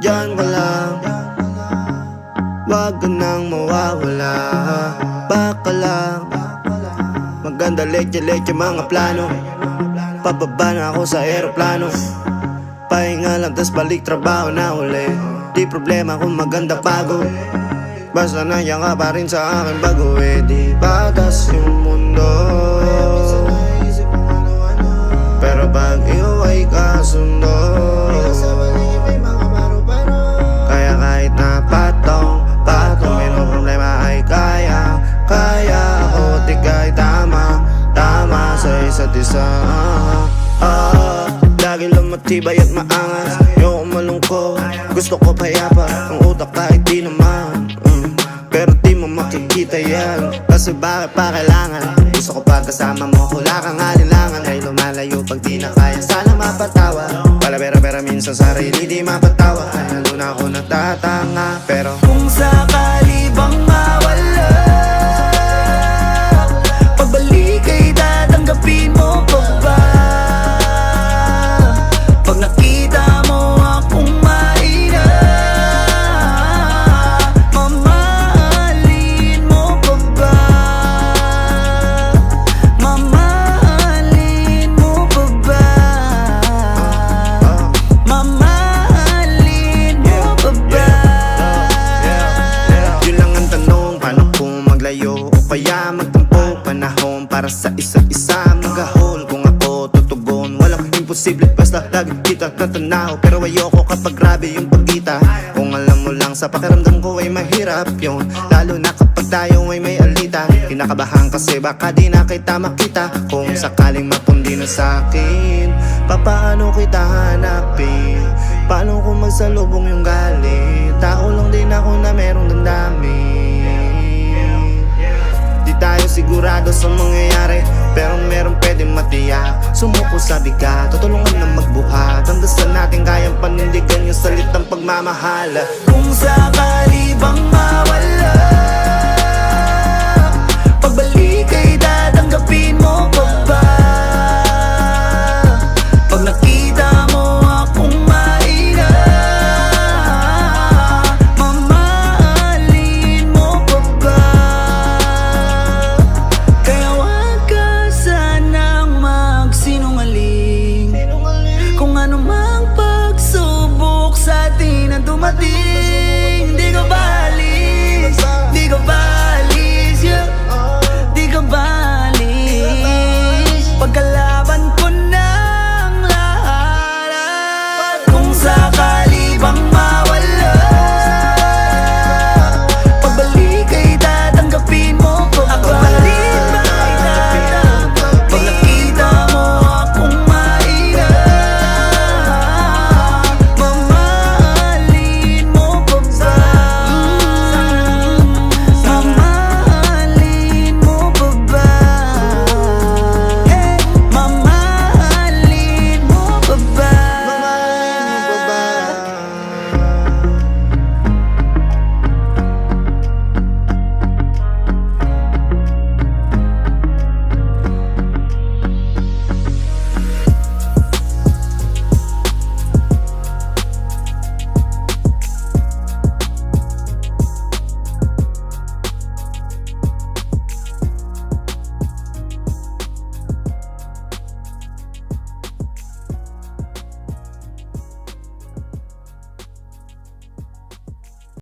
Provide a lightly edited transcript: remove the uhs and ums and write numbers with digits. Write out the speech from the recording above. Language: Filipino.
Diyan ka lang, wag ka nang mawawala. Baka lang, maganda leche-leche mga plano. Pababa na ako sa aeroplano, pahinga lang tas balik trabaho na uli. Di problema kung maganda pagod, basta nandiyan ka pa rin sa akin bago. Di batas yung mundo, pero pag ikaw ay kasundo, kaya kahit na patong may no problema ay kaya ako. Di kahit tama sa isa't isa. Lagi lang matibay at maangas, ayoko malungkot, gusto ko payapa ang utak kahit di naman. Pero di mo makikita yan, kasi bakit pa kailangan? Gusto ko pagkasama mo, wala kang alinlangan. Ay lumalayo pag di na kaya, sana mapatawa. Pera minsan sarili di mapatawa. Ay nandun ako natatanga, pero kung sakali bang mawala, pagbalik ay tatanggapin mo pa ba? Pag nakita mo akong mahina, mamahalin mo pa ba? Mamahalin mo pa ba? Mamahalin mo pa ba? yun lang ang tanong, paano kung maglayo o kaya magtampo? Panahon para sa isa't isa, mag-ahol kung ako tutugon. Walang imposible, basta lagi kita natanaw. Pero ayoko kapag grabe yung pagkita. Kung alam mo lang sa pakiramdam ko ay mahirap yun, lalo na kapag tayo ay may alita. Kinakabahan kasi baka di na kita makita. Kung sakaling mapundi na sa'kin, papaano kita hanapin? Paano kung magsalubong yung galit? Tao lang din ako na merong damdamin. Di tayo sigurado sa mangyayari, pero meron pwedeng matiyak. Sumuko sa bigat, tutulungan na magbuhat. Ang dasal natin kayang panindigan yung salitang pagmamahal. Kung sakali bang mawala,